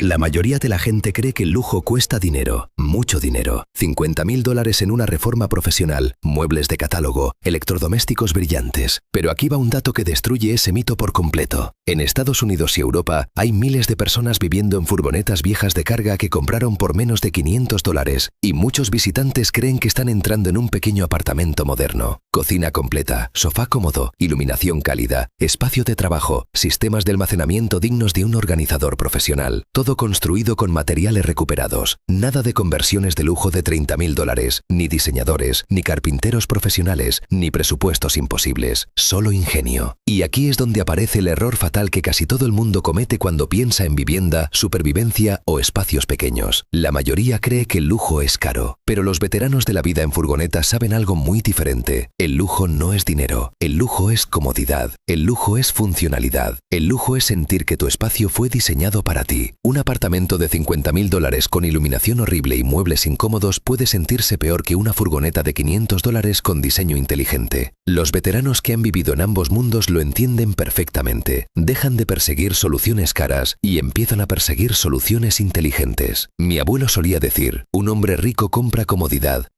La mayoría de la gente cree que el lujo cuesta dinero, mucho dinero. $50.000 en una reforma profesional, muebles de catálogo, electrodomésticos brillantes. Pero aquí va un dato que destruye ese mito por completo. En Estados Unidos y Europa hay miles de personas viviendo en furgonetas viejas de carga que compraron por menos de $500 y muchos visitantes creen que están entrando en un pequeño apartamento moderno. Cocina completa, sofá cómodo, iluminación cálida, espacio de trabajo, sistemas de almacenamiento dignos de un organizador profesional. Todo construido con materiales recuperados. Nada de conversiones de lujo de $30.000, ni diseñadores, ni carpinteros profesionales, ni presupuestos imposibles. Solo ingenio. Y aquí es donde aparece el error fatal que casi todo el mundo comete cuando piensa en vivienda, supervivencia o espacios pequeños. La mayoría cree que el lujo es caro, pero los veteranos de la vida en furgoneta saben algo muy diferente. El lujo no es dinero. El lujo es comodidad. El lujo es funcionalidad. El lujo es sentir que tu espacio fue diseñado para ti. Un apartamento de $50.000 con iluminación horrible y muebles incómodos puede sentirse peor que una furgoneta de $500 con diseño inteligente. Los veteranos que han vivido en ambos mundos lo entienden perfectamente. Dejan de perseguir soluciones caras y empiezan a perseguir soluciones inteligentes. Mi abuelo solía decir, un hombre rico compra comodidad,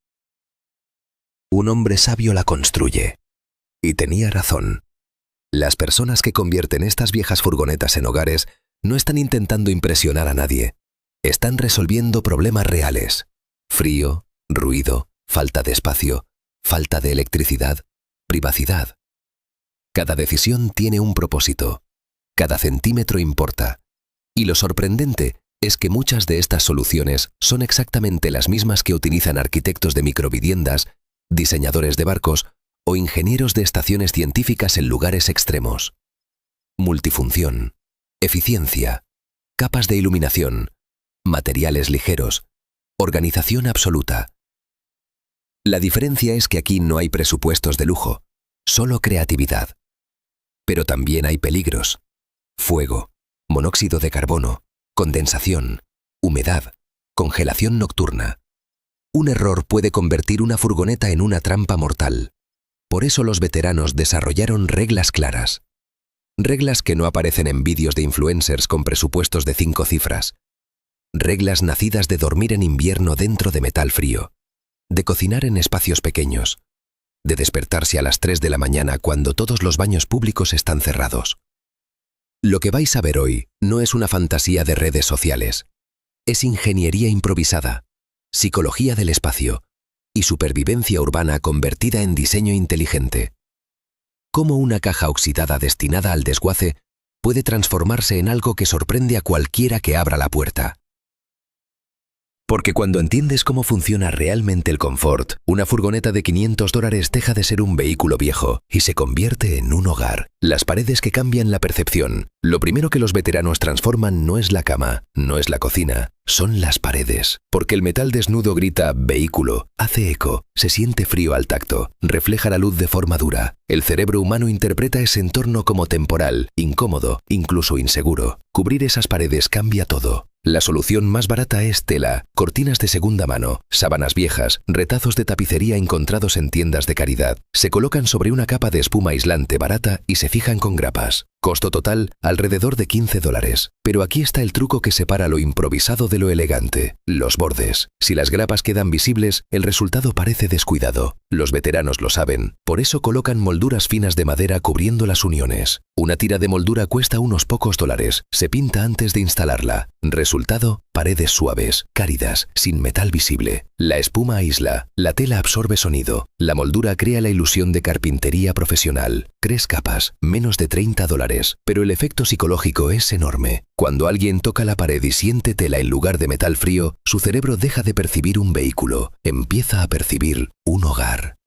un hombre sabio la construye. Y tenía razón. Las personas que convierten estas viejas furgonetas en hogares no están intentando impresionar a nadie. Están resolviendo problemas reales. Frío, ruido, falta de espacio, falta de electricidad, privacidad. Cada decisión tiene un propósito. Cada centímetro importa. Y lo sorprendente es que muchas de estas soluciones son exactamente las mismas que utilizan arquitectos de microviviendas, diseñadores de barcos o ingenieros de estaciones científicas en lugares extremos. Multifunción. Eficiencia, capas de iluminación, materiales ligeros, organización absoluta. La diferencia es que aquí no hay presupuestos de lujo, solo creatividad. Pero también hay peligros: fuego, monóxido de carbono, condensación, humedad, congelación nocturna. Un error puede convertir una furgoneta en una trampa mortal. Por eso los veteranos desarrollaron reglas claras. Reglas que no aparecen en vídeos de influencers con presupuestos de 5 cifras. Reglas nacidas de dormir en invierno dentro de metal frío, de cocinar en espacios pequeños, de despertarse a las 3 de la mañana cuando todos los baños públicos están cerrados. Lo que vais a ver hoy no es una fantasía de redes sociales. Es ingeniería improvisada, psicología del espacio y supervivencia urbana convertida en diseño inteligente. Cómo una caja oxidada destinada al desguace puede transformarse en algo que sorprende a cualquiera que abra la puerta. Porque cuando entiendes cómo funciona realmente el confort, una furgoneta de $500 deja de ser un vehículo viejo y se convierte en un hogar. Las paredes que cambian la percepción. Lo primero que los veteranos transforman no es la cama, no es la cocina, son las paredes. Porque el metal desnudo grita vehículo, hace eco, se siente frío al tacto, refleja la luz de forma dura. El cerebro humano interpreta ese entorno como temporal, incómodo, incluso inseguro. Cubrir esas paredes cambia todo. La solución más barata es tela, cortinas de segunda mano, sábanas viejas, retazos de tapicería encontrados en tiendas de caridad. Se colocan sobre una capa de espuma aislante barata y se fijan con grapas. Costo total, alrededor de $15. Pero aquí está el truco que separa lo improvisado de lo elegante: los bordes. Si las grapas quedan visibles, el resultado parece descuidado. Los veteranos lo saben, por eso colocan molduras finas de madera cubriendo las uniones. Una tira de moldura cuesta unos pocos dólares, se pinta antes de instalarla. Resultado: paredes suaves, cálidas, sin metal visible. La espuma aísla, la tela absorbe sonido, la moldura crea la ilusión de carpintería profesional. 3 capas, menos de $30, pero el efecto psicológico es enorme. Cuando alguien toca la pared y siente tela en lugar de metal frío, su cerebro deja de percibir un vehículo, empieza a percibir un hogar.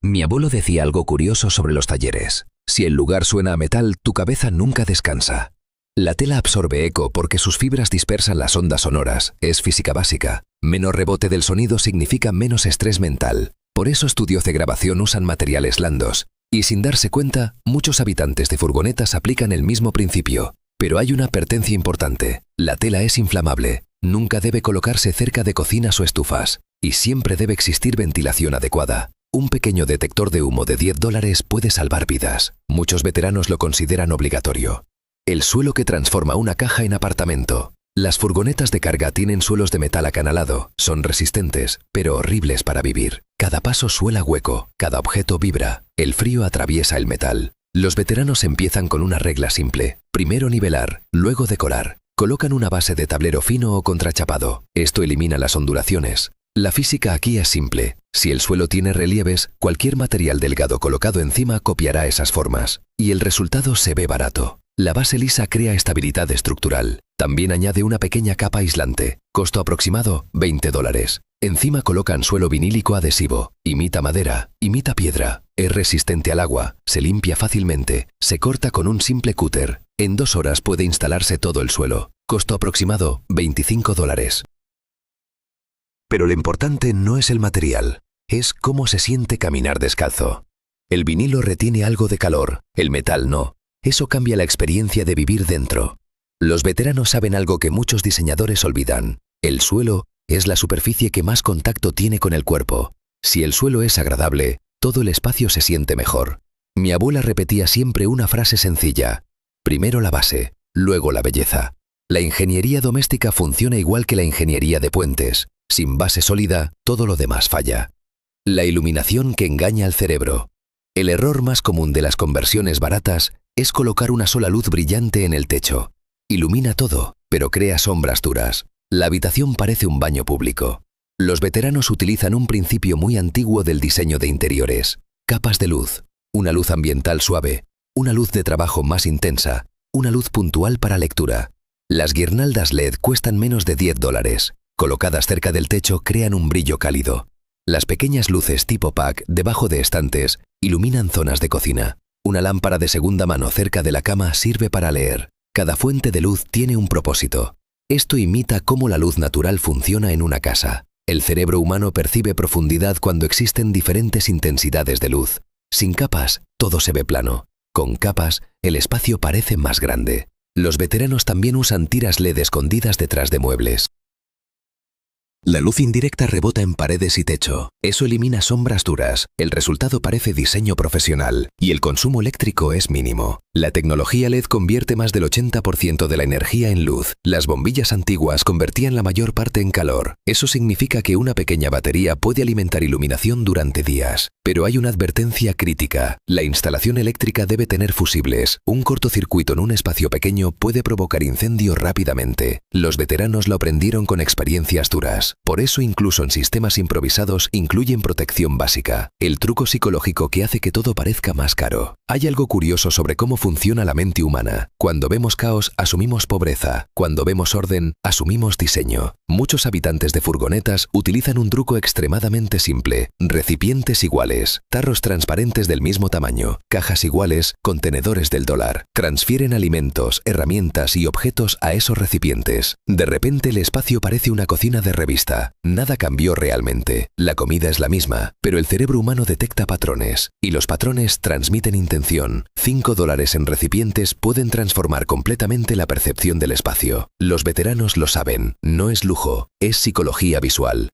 Mi abuelo decía algo curioso sobre los talleres: si el lugar suena a metal, tu cabeza nunca descansa. La tela absorbe eco porque sus fibras dispersan las ondas sonoras, es física básica. Menos rebote del sonido significa menos estrés mental. Por eso estudios de grabación usan materiales blandos. Y sin darse cuenta, muchos habitantes de furgonetas aplican el mismo principio. Pero hay una advertencia importante: la tela es inflamable, nunca debe colocarse cerca de cocinas o estufas, y siempre debe existir ventilación adecuada. Un pequeño detector de humo de $10 puede salvar vidas. Muchos veteranos lo consideran obligatorio. El suelo que transforma una caja en apartamento. Las furgonetas de carga tienen suelos de metal acanalado, son resistentes, pero horribles para vivir. Cada paso suela hueco, cada objeto vibra, el frío atraviesa el metal. Los veteranos empiezan con una regla simple. Primero nivelar, luego decorar. Colocan una base de tablero fino o contrachapado. Esto elimina las ondulaciones. La física aquí es simple. Si el suelo tiene relieves, cualquier material delgado colocado encima copiará esas formas. Y el resultado se ve barato. La base lisa crea estabilidad estructural. También añade una pequeña capa aislante. Costo aproximado, $20. Encima colocan suelo vinílico adhesivo. Imita madera, imita piedra. Es resistente al agua, se limpia fácilmente, se corta con un simple cúter. En 2 horas puede instalarse todo el suelo. Costo aproximado, $25. Pero lo importante no es el material, es cómo se siente caminar descalzo. El vinilo retiene algo de calor, el metal no. Eso cambia la experiencia de vivir dentro. Los veteranos saben algo que muchos diseñadores olvidan. El suelo es la superficie que más contacto tiene con el cuerpo. Si el suelo es agradable, todo el espacio se siente mejor. Mi abuela repetía siempre una frase sencilla. Primero la base, luego la belleza. La ingeniería doméstica funciona igual que la ingeniería de puentes. Sin base sólida, todo lo demás falla. La iluminación que engaña al cerebro. El error más común de las conversiones baratas es colocar una sola luz brillante en el techo. Ilumina todo, pero crea sombras duras. La habitación parece un baño público. Los veteranos utilizan un principio muy antiguo del diseño de interiores. Capas de luz. Una luz ambiental suave, una luz de trabajo más intensa, una luz puntual para lectura. Las guirnaldas LED cuestan menos de $10. Colocadas cerca del techo crean un brillo cálido. Las pequeñas luces tipo pack debajo de estantes iluminan zonas de cocina. Una lámpara de segunda mano cerca de la cama sirve para leer. Cada fuente de luz tiene un propósito. Esto imita cómo la luz natural funciona en una casa. El cerebro humano percibe profundidad cuando existen diferentes intensidades de luz. Sin capas, todo se ve plano. Con capas, el espacio parece más grande. Los veteranos también usan tiras LED escondidas detrás de muebles. La luz indirecta rebota en paredes y techo. Eso elimina sombras duras. El resultado parece diseño profesional. Y el consumo eléctrico es mínimo. La tecnología LED convierte más del 80% de la energía en luz. Las bombillas antiguas convertían la mayor parte en calor. Eso significa que una pequeña batería puede alimentar iluminación durante días. Pero hay una advertencia crítica. La instalación eléctrica debe tener fusibles. Un cortocircuito en un espacio pequeño puede provocar incendio rápidamente. Los veteranos lo aprendieron con experiencias duras. Por eso incluso en sistemas improvisados incluyen protección básica, el truco psicológico que hace que todo parezca más caro. Hay algo curioso sobre cómo funciona la mente humana. Cuando vemos caos, asumimos pobreza. Cuando vemos orden, asumimos diseño. Muchos habitantes de furgonetas utilizan un truco extremadamente simple. Recipientes iguales, tarros transparentes del mismo tamaño, cajas iguales, contenedores del dólar. Transfieren alimentos, herramientas y objetos a esos recipientes. De repente el espacio parece una cocina de revista. Nada cambió realmente. La comida es la misma, pero el cerebro humano detecta patrones, y los patrones transmiten intención. $5 en recipientes pueden transformar completamente la percepción del espacio. Los veteranos lo saben, no es lujo, es psicología visual.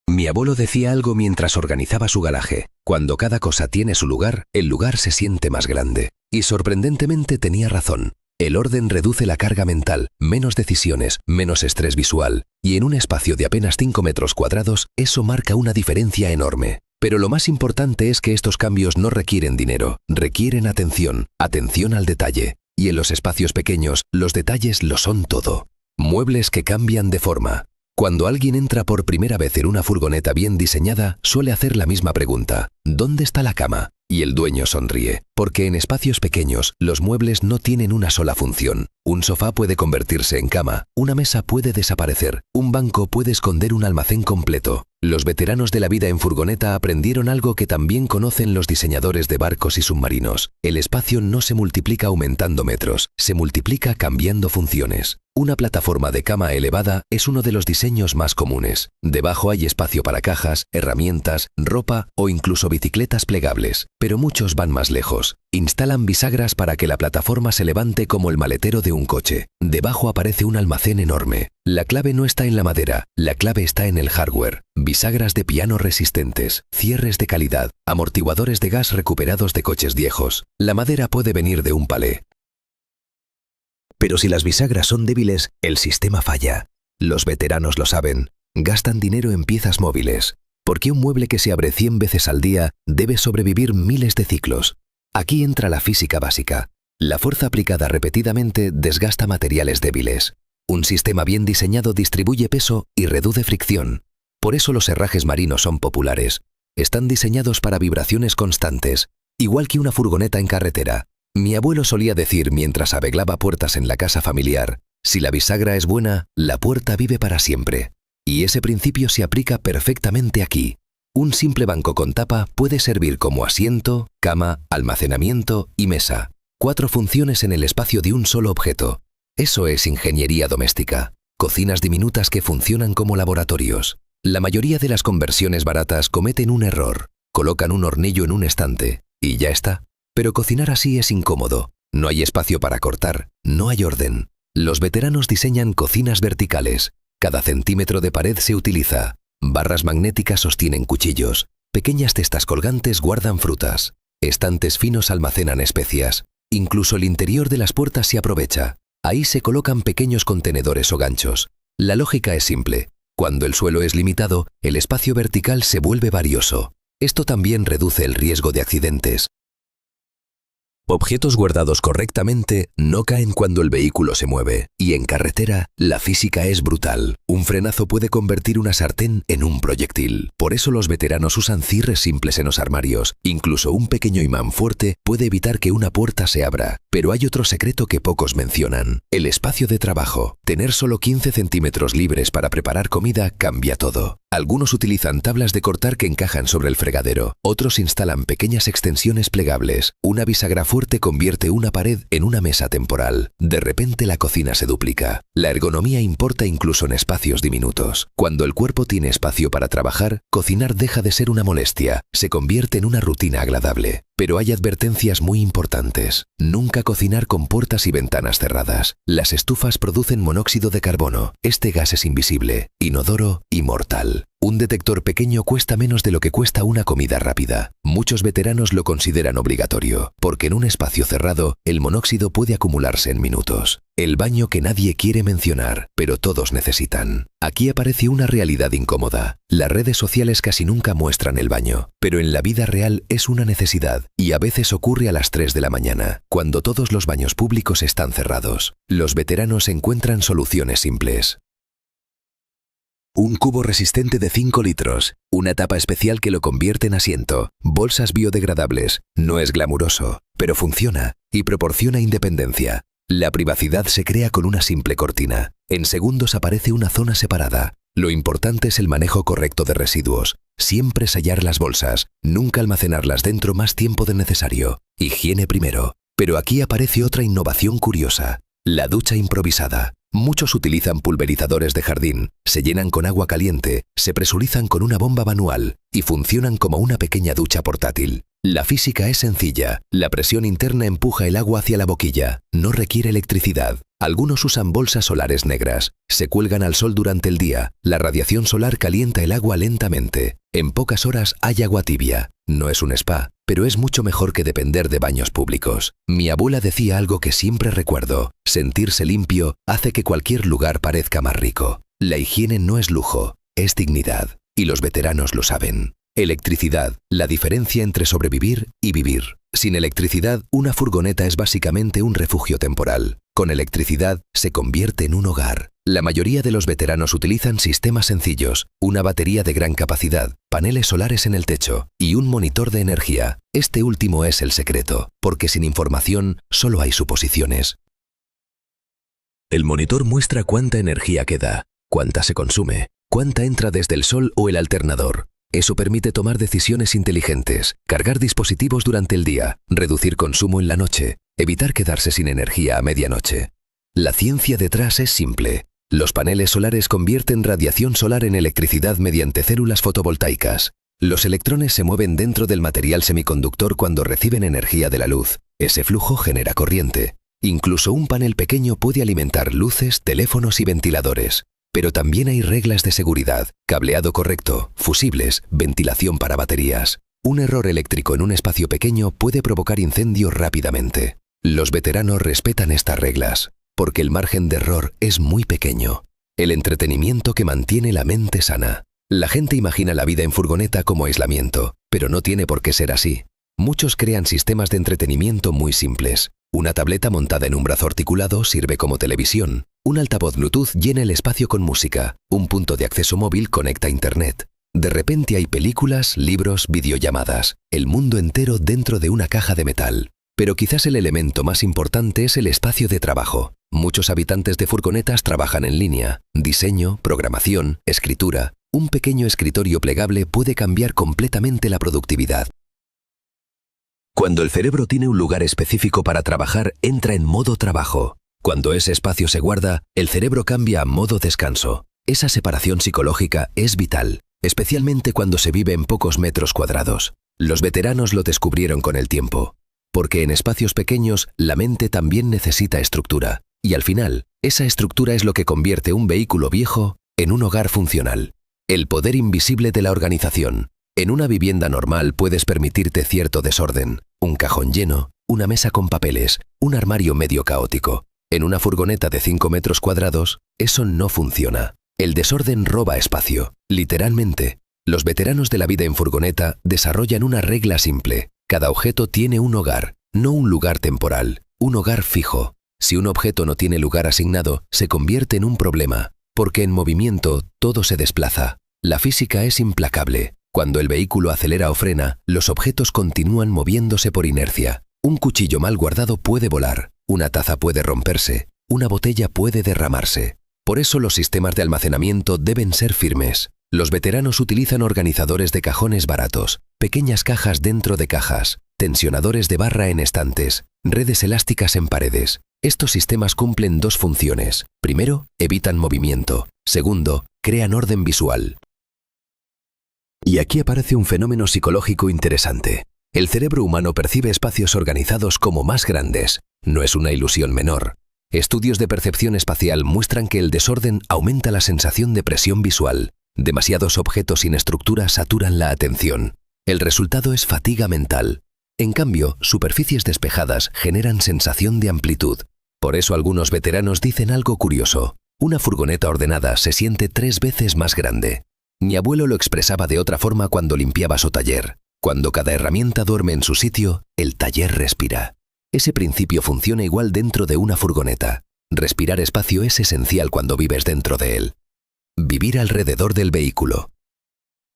Mi abuelo decía algo mientras organizaba su garaje. Cuando cada cosa tiene su lugar, el lugar se siente más grande. Y sorprendentemente tenía razón. El orden reduce la carga mental, menos decisiones, menos estrés visual, y en un espacio de apenas 5 metros cuadrados, eso marca una diferencia enorme. Pero lo más importante es que estos cambios no requieren dinero, requieren atención, atención al detalle. Y en los espacios pequeños, los detalles lo son todo. Muebles que cambian de forma. Cuando alguien entra por primera vez en una furgoneta bien diseñada, suele hacer la misma pregunta: ¿dónde está la cama? Y el dueño sonríe, porque en espacios pequeños los muebles no tienen una sola función. Un sofá puede convertirse en cama, una mesa puede desaparecer, un banco puede esconder un almacén completo. Los veteranos de la vida en furgoneta aprendieron algo que también conocen los diseñadores de barcos y submarinos. El espacio no se multiplica aumentando metros, se multiplica cambiando funciones. Una plataforma de cama elevada es uno de los diseños más comunes. Debajo hay espacio para cajas, herramientas, ropa o incluso bicicletas plegables. Pero muchos van más lejos. Instalan bisagras para que la plataforma se levante como el maletero de un coche. Debajo aparece un almacén enorme. La clave no está en la madera, la clave está en el hardware. Bisagras de piano resistentes, cierres de calidad, amortiguadores de gas recuperados de coches viejos. La madera puede venir de un palé. Pero si las bisagras son débiles, el sistema falla. Los veteranos lo saben. Gastan dinero en piezas móviles. Porque un mueble que se abre 100 veces al día debe sobrevivir miles de ciclos. Aquí entra la física básica. La fuerza aplicada repetidamente desgasta materiales débiles. Un sistema bien diseñado distribuye peso y reduce fricción. Por eso los herrajes marinos son populares. Están diseñados para vibraciones constantes, igual que una furgoneta en carretera. Mi abuelo solía decir mientras arreglaba puertas en la casa familiar, si la bisagra es buena, la puerta vive para siempre. Y ese principio se aplica perfectamente aquí. Un simple banco con tapa puede servir como asiento, cama, almacenamiento y mesa. 4 funciones en el espacio de un solo objeto. Eso es ingeniería doméstica. Cocinas diminutas que funcionan como laboratorios. La mayoría de las conversiones baratas cometen un error. Colocan un hornillo en un estante y ya está. Pero cocinar así es incómodo. No hay espacio para cortar, no hay orden. Los veteranos diseñan cocinas verticales. Cada centímetro de pared se utiliza. Barras magnéticas sostienen cuchillos. Pequeñas cestas colgantes guardan frutas. Estantes finos almacenan especias. Incluso el interior de las puertas se aprovecha. Ahí se colocan pequeños contenedores o ganchos. La lógica es simple. Cuando el suelo es limitado, el espacio vertical se vuelve valioso. Esto también reduce el riesgo de accidentes. Objetos guardados correctamente no caen cuando el vehículo se mueve, y en carretera la física es brutal. Un frenazo puede convertir una sartén en un proyectil. Por eso los veteranos usan cierres simples en los armarios. Incluso un pequeño imán fuerte puede evitar que una puerta se abra. Pero hay otro secreto que pocos mencionan: el espacio de trabajo. Tener solo 15 centímetros libres para preparar comida cambia todo. Algunos utilizan tablas de cortar que encajan sobre el fregadero. Otros instalan pequeñas extensiones plegables. Una bisagra fuerte convierte una pared en una mesa temporal. De repente la cocina se duplica. La ergonomía importa incluso en espacios diminutos. Cuando el cuerpo tiene espacio para trabajar, cocinar deja de ser una molestia. Se convierte en una rutina agradable. Pero hay advertencias muy importantes. Nunca cocinar con puertas y ventanas cerradas. Las estufas producen monóxido de carbono. Este gas es invisible, inodoro y mortal. Un detector pequeño cuesta menos de lo que cuesta una comida rápida. Muchos veteranos lo consideran obligatorio, porque en un espacio cerrado, el monóxido puede acumularse en minutos. El baño que nadie quiere mencionar, pero todos necesitan. Aquí aparece una realidad incómoda. Las redes sociales casi nunca muestran el baño, pero en la vida real es una necesidad, y a veces ocurre a las 3 de la mañana, cuando todos los baños públicos están cerrados. Los veteranos encuentran soluciones simples. Un cubo resistente de 5 litros, una tapa especial que lo convierte en asiento, bolsas biodegradables. No es glamuroso, pero funciona y proporciona independencia. La privacidad se crea con una simple cortina. En segundos aparece una zona separada. Lo importante es el manejo correcto de residuos. Siempre sellar las bolsas, nunca almacenarlas dentro más tiempo del necesario. Higiene primero. Pero aquí aparece otra innovación curiosa: la ducha improvisada. Muchos utilizan pulverizadores de jardín, se llenan con agua caliente, se presurizan con una bomba manual y funcionan como una pequeña ducha portátil. La física es sencilla. La presión interna empuja el agua hacia la boquilla. No requiere electricidad. Algunos usan bolsas solares negras. Se cuelgan al sol durante el día. La radiación solar calienta el agua lentamente. En pocas horas hay agua tibia. No es un spa, pero es mucho mejor que depender de baños públicos. Mi abuela decía algo que siempre recuerdo: sentirse limpio hace que cualquier lugar parezca más rico. La higiene no es lujo, es dignidad. Y los veteranos lo saben. Electricidad, la diferencia entre sobrevivir y vivir. Sin electricidad, una furgoneta es básicamente un refugio temporal. Con electricidad, se convierte en un hogar. La mayoría de los veteranos utilizan sistemas sencillos: una batería de gran capacidad, paneles solares en el techo y un monitor de energía. Este último es el secreto, porque sin información solo hay suposiciones. El monitor muestra cuánta energía queda, cuánta se consume, cuánta entra desde el sol o el alternador. Eso permite tomar decisiones inteligentes, cargar dispositivos durante el día, reducir consumo en la noche, evitar quedarse sin energía a medianoche. La ciencia detrás es simple. Los paneles solares convierten radiación solar en electricidad mediante células fotovoltaicas. Los electrones se mueven dentro del material semiconductor cuando reciben energía de la luz. Ese flujo genera corriente. Incluso un panel pequeño puede alimentar luces, teléfonos y ventiladores. Pero también hay reglas de seguridad: cableado correcto, fusibles, ventilación para baterías. Un error eléctrico en un espacio pequeño puede provocar incendio rápidamente. Los veteranos respetan estas reglas. porque el margen de error es muy pequeño. El entretenimiento que mantiene la mente sana. La gente imagina la vida en furgoneta como aislamiento, pero no tiene por qué ser así. Muchos crean sistemas de entretenimiento muy simples. Una tableta montada en un brazo articulado sirve como televisión. Un altavoz Bluetooth llena el espacio con música. Un punto de acceso móvil conecta a Internet. De repente hay películas, libros, videollamadas. El mundo entero dentro de una caja de metal. Pero quizás el elemento más importante es el espacio de trabajo. Muchos habitantes de furgonetas trabajan en línea. Diseño, programación, escritura. Un pequeño escritorio plegable puede cambiar completamente la productividad. Cuando el cerebro tiene un lugar específico para trabajar, entra en modo trabajo. Cuando ese espacio se guarda, el cerebro cambia a modo descanso. Esa separación psicológica es vital, especialmente cuando se vive en pocos metros cuadrados. Los veteranos lo descubrieron con el tiempo. Porque en espacios pequeños, la mente también necesita estructura. Y al final, esa estructura es lo que convierte un vehículo viejo en un hogar funcional. El poder invisible de la organización. En una vivienda normal puedes permitirte cierto desorden. Un cajón lleno, una mesa con papeles, un armario medio caótico. En una furgoneta de 5 metros cuadrados, eso no funciona. El desorden roba espacio. Literalmente, los veteranos de la vida en furgoneta desarrollan una regla simple. Cada objeto tiene un hogar, no un lugar temporal, un hogar fijo. Si un objeto no tiene lugar asignado, se convierte en un problema, porque en movimiento todo se desplaza. La física es implacable. Cuando el vehículo acelera o frena, los objetos continúan moviéndose por inercia. Un cuchillo mal guardado puede volar, una taza puede romperse, una botella puede derramarse. Por eso los sistemas de almacenamiento deben ser firmes. Los veteranos utilizan organizadores de cajones baratos, pequeñas cajas dentro de cajas, tensionadores de barra en estantes, redes elásticas en paredes. Estos sistemas cumplen dos funciones. Primero, evitan movimiento. Segundo, crean orden visual. Y aquí aparece un fenómeno psicológico interesante. El cerebro humano percibe espacios organizados como más grandes. No es una ilusión menor. Estudios de percepción espacial muestran que el desorden aumenta la sensación de presión visual. Demasiados objetos sin estructura saturan la atención. El resultado es fatiga mental. En cambio, superficies despejadas generan sensación de amplitud. Por eso algunos veteranos dicen algo curioso. Una furgoneta ordenada se siente 3 veces más grande. Mi abuelo lo expresaba de otra forma cuando limpiaba su taller. Cuando cada herramienta duerme en su sitio, el taller respira. Ese principio funciona igual dentro de una furgoneta. Respirar espacio es esencial cuando vives dentro de él. Vivir alrededor del vehículo.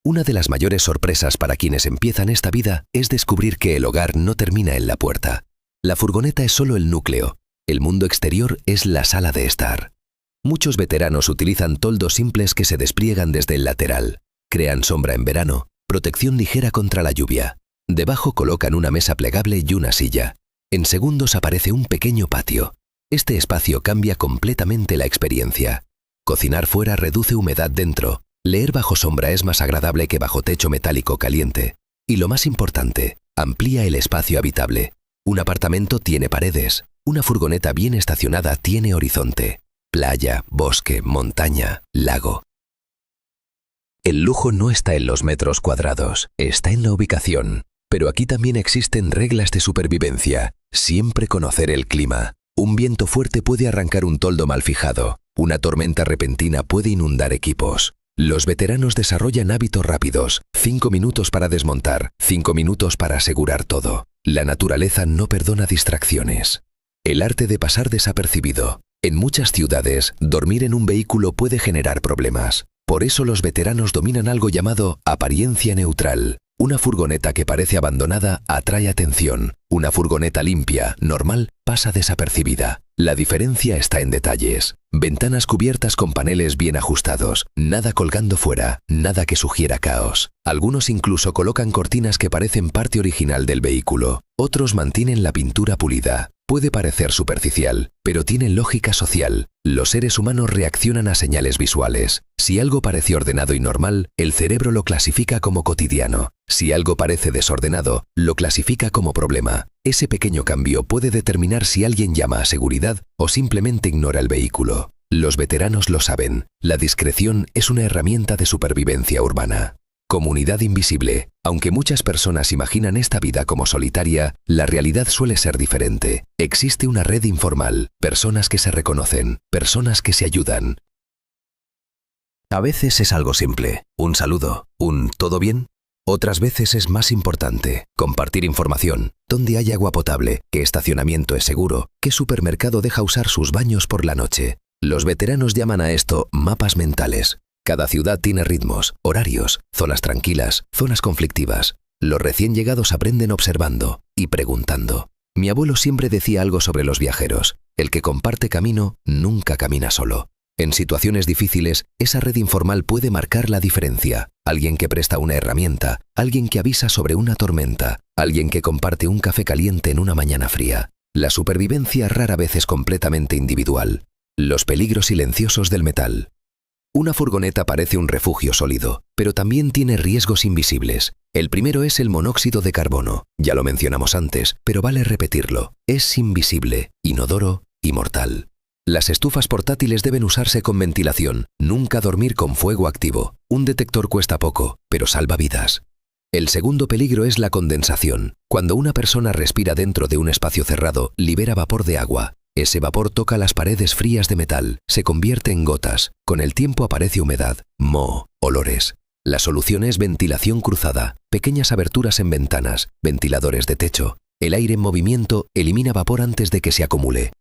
Una de las mayores sorpresas para quienes empiezan esta vida es descubrir que el hogar no termina en la puerta. La furgoneta es solo el núcleo. El mundo exterior es la sala de estar. Muchos veteranos utilizan toldos simples que se despliegan desde el lateral. Crean sombra en verano, protección ligera contra la lluvia. Debajo colocan una mesa plegable y una silla. En segundos aparece un pequeño patio. Este espacio cambia completamente la experiencia. Cocinar fuera reduce humedad dentro. Leer bajo sombra es más agradable que bajo techo metálico caliente. Y lo más importante, amplía el espacio habitable. Un apartamento tiene paredes. Una furgoneta bien estacionada tiene horizonte. Playa, bosque, montaña, lago. El lujo no está en los metros cuadrados, está en la ubicación. Pero aquí también existen reglas de supervivencia. Siempre conocer el clima. Un viento fuerte puede arrancar un toldo mal fijado. Una tormenta repentina puede inundar equipos. Los veteranos desarrollan hábitos rápidos. 5 minutos para desmontar, 5 minutos para asegurar todo. La naturaleza no perdona distracciones. El arte de pasar desapercibido. En muchas ciudades, dormir en un vehículo puede generar problemas. Por eso los veteranos dominan algo llamado apariencia neutral. Una furgoneta que parece abandonada atrae atención. Una furgoneta limpia, normal, pasa desapercibida. La diferencia está en detalles. Ventanas cubiertas con paneles bien ajustados, nada colgando fuera, nada que sugiera caos. Algunos incluso colocan cortinas que parecen parte original del vehículo. Otros mantienen la pintura pulida. Puede parecer superficial, pero tiene lógica social. Los seres humanos reaccionan a señales visuales. Si algo parece ordenado y normal, el cerebro lo clasifica como cotidiano. Si algo parece desordenado, lo clasifica como problema. Ese pequeño cambio puede determinar si alguien llama a seguridad o simplemente ignora el vehículo. Los veteranos lo saben. La discreción es una herramienta de supervivencia urbana. Comunidad invisible. Aunque muchas personas imaginan esta vida como solitaria, la realidad suele ser diferente. Existe una red informal, personas que se reconocen, personas que se ayudan. A veces es algo simple, un saludo, un ¿todo bien? Otras veces es más importante compartir información, dónde hay agua potable, qué estacionamiento es seguro, qué supermercado deja usar sus baños por la noche. Los veteranos llaman a esto mapas mentales. Cada ciudad tiene ritmos, horarios, zonas tranquilas, zonas conflictivas. Los recién llegados aprenden observando y preguntando. Mi abuelo siempre decía algo sobre los viajeros. El que comparte camino nunca camina solo. En situaciones difíciles, esa red informal puede marcar la diferencia. Alguien que presta una herramienta, alguien que avisa sobre una tormenta, alguien que comparte un café caliente en una mañana fría. La supervivencia rara vez es completamente individual. Los peligros silenciosos del metal. Una furgoneta parece un refugio sólido, pero también tiene riesgos invisibles. El primero es el monóxido de carbono. Ya lo mencionamos antes, pero vale repetirlo. Es invisible, inodoro y mortal. Las estufas portátiles deben usarse con ventilación, nunca dormir con fuego activo. Un detector cuesta poco, pero salva vidas. El segundo peligro es la condensación. Cuando una persona respira dentro de un espacio cerrado, libera vapor de agua. Ese vapor toca las paredes frías de metal, se convierte en gotas. Con el tiempo aparece humedad, moho, olores. La solución es ventilación cruzada, pequeñas aberturas en ventanas, ventiladores de techo. El aire en movimiento elimina vapor antes de que se acumule.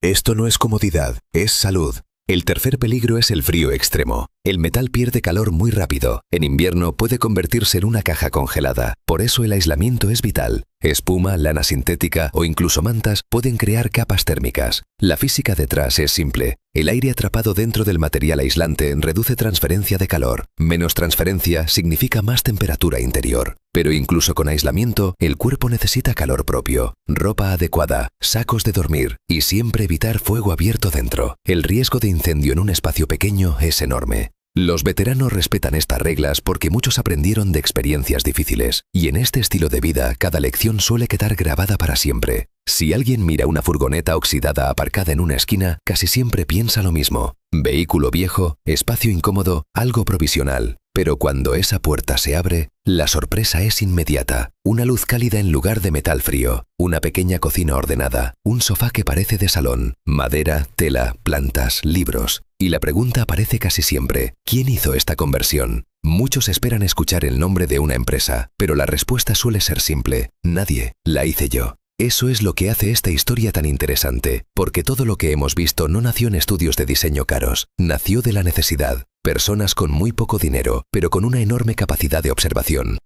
Esto no es comodidad, es salud. El tercer peligro es el frío extremo. El metal pierde calor muy rápido. En invierno puede convertirse en una caja congelada. Por eso el aislamiento es vital. Espuma, lana sintética o incluso mantas pueden crear capas térmicas. La física detrás es simple. El aire atrapado dentro del material aislante reduce transferencia de calor. Menos transferencia significa más temperatura interior. Pero incluso con aislamiento, el cuerpo necesita calor propio, ropa adecuada, sacos de dormir y siempre evitar fuego abierto dentro. El riesgo de incendio en un espacio pequeño es enorme. Los veteranos respetan estas reglas porque muchos aprendieron de experiencias difíciles, y en este estilo de vida cada lección suele quedar grabada para siempre. Si alguien mira una furgoneta oxidada aparcada en una esquina, casi siempre piensa lo mismo. Vehículo viejo, espacio incómodo, algo provisional. Pero cuando esa puerta se abre, la sorpresa es inmediata. Una luz cálida en lugar de metal frío, una pequeña cocina ordenada, un sofá que parece de salón, madera, tela, plantas, libros. Y la pregunta aparece casi siempre, ¿quién hizo esta conversión? Muchos esperan escuchar el nombre de una empresa, pero la respuesta suele ser simple, nadie, la hice yo. Eso es lo que hace esta historia tan interesante, porque todo lo que hemos visto no nació en estudios de diseño caros, nació de la necesidad. Personas con muy poco dinero, pero con una enorme capacidad de observación.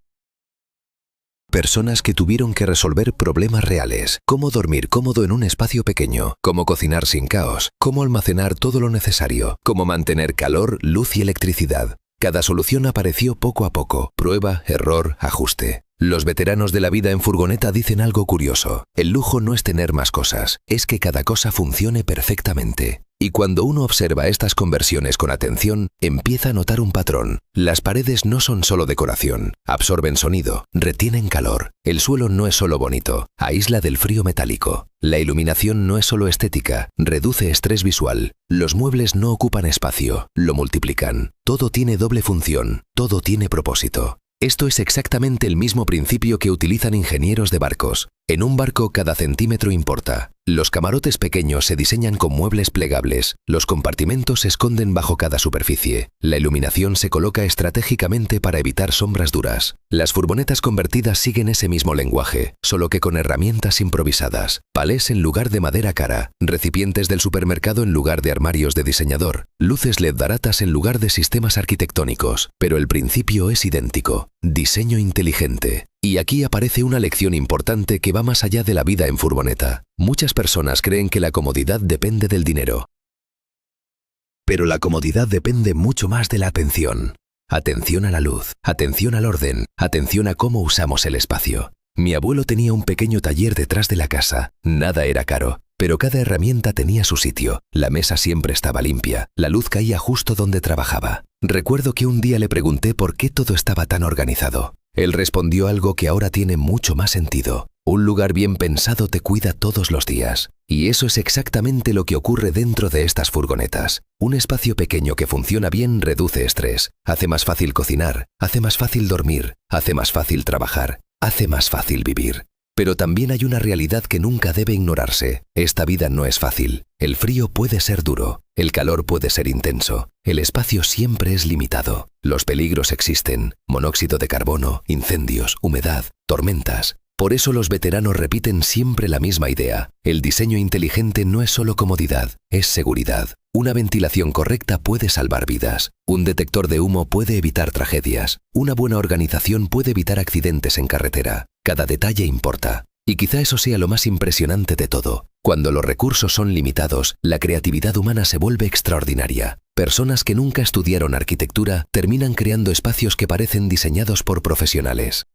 Personas que tuvieron que resolver problemas reales, cómo dormir cómodo en un espacio pequeño, cómo cocinar sin caos, cómo almacenar todo lo necesario, cómo mantener calor, luz y electricidad. Cada solución apareció poco a poco, prueba, error, ajuste. Los veteranos de la vida en furgoneta dicen algo curioso. El lujo no es tener más cosas, es que cada cosa funcione perfectamente. Y cuando uno observa estas conversiones con atención, empieza a notar un patrón. Las paredes no son solo decoración, absorben sonido, retienen calor. El suelo no es solo bonito, aísla del frío metálico. La iluminación no es solo estética, reduce estrés visual. Los muebles no ocupan espacio, lo multiplican. Todo tiene doble función, todo tiene propósito. Esto es exactamente el mismo principio que utilizan ingenieros de barcos. En un barco cada centímetro importa. Los camarotes pequeños se diseñan con muebles plegables. Los compartimentos se esconden bajo cada superficie. La iluminación se coloca estratégicamente para evitar sombras duras. Las furgonetas convertidas siguen ese mismo lenguaje, solo que con herramientas improvisadas. Palés en lugar de madera cara, recipientes del supermercado en lugar de armarios de diseñador, luces LED baratas en lugar de sistemas arquitectónicos. Pero el principio es idéntico. Diseño inteligente. Y aquí aparece una lección importante que va más allá de la vida en furgoneta. Muchas personas creen que la comodidad depende del dinero. Pero la comodidad depende mucho más de la atención. Atención a la luz, atención al orden, atención a cómo usamos el espacio. Mi abuelo tenía un pequeño taller detrás de la casa. Nada era caro, pero cada herramienta tenía su sitio. La mesa siempre estaba limpia, la luz caía justo donde trabajaba. Recuerdo que un día le pregunté por qué todo estaba tan organizado. Él respondió algo que ahora tiene mucho más sentido. Un lugar bien pensado te cuida todos los días. Y eso es exactamente lo que ocurre dentro de estas furgonetas. Un espacio pequeño que funciona bien reduce estrés, hace más fácil cocinar, hace más fácil dormir, hace más fácil trabajar, hace más fácil vivir. Pero también hay una realidad que nunca debe ignorarse. Esta vida no es fácil. El frío puede ser duro, el calor puede ser intenso, el espacio siempre es limitado. Los peligros existen: monóxido de carbono, incendios, humedad, tormentas. Por eso los veteranos repiten siempre la misma idea. El diseño inteligente no es solo comodidad, es seguridad. Una ventilación correcta puede salvar vidas. Un detector de humo puede evitar tragedias. Una buena organización puede evitar accidentes en carretera. Cada detalle importa. Y quizá eso sea lo más impresionante de todo. Cuando los recursos son limitados, la creatividad humana se vuelve extraordinaria. Personas que nunca estudiaron arquitectura terminan creando espacios que parecen diseñados por profesionales.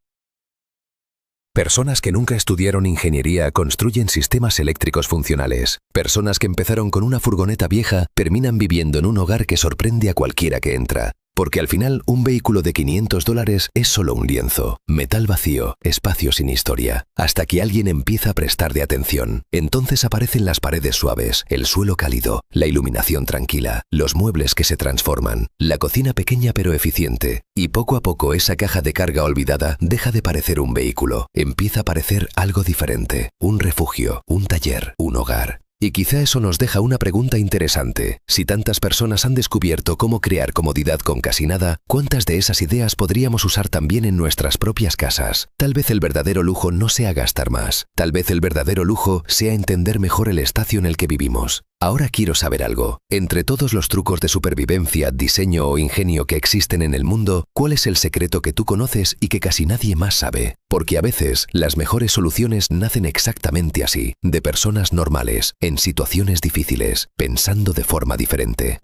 Personas que nunca estudiaron ingeniería construyen sistemas eléctricos funcionales. Personas que empezaron con una furgoneta vieja terminan viviendo en un hogar que sorprende a cualquiera que entra. Porque al final un vehículo de $500 es solo un lienzo, metal vacío, espacio sin historia, hasta que alguien empieza a prestarle atención. Entonces aparecen las paredes suaves, el suelo cálido, la iluminación tranquila, los muebles que se transforman, la cocina pequeña pero eficiente. Y poco a poco esa caja de carga olvidada deja de parecer un vehículo, empieza a parecer algo diferente, un refugio, un taller, un hogar. Y quizá eso nos deja una pregunta interesante. Si tantas personas han descubierto cómo crear comodidad con casi nada, ¿cuántas de esas ideas podríamos usar también en nuestras propias casas? Tal vez el verdadero lujo no sea gastar más. Tal vez el verdadero lujo sea entender mejor el espacio en el que vivimos. Ahora quiero saber algo. Entre todos los trucos de supervivencia, diseño o ingenio que existen en el mundo, ¿cuál es el secreto que tú conoces y que casi nadie más sabe? Porque a veces las mejores soluciones nacen exactamente así, de personas normales, en situaciones difíciles, pensando de forma diferente.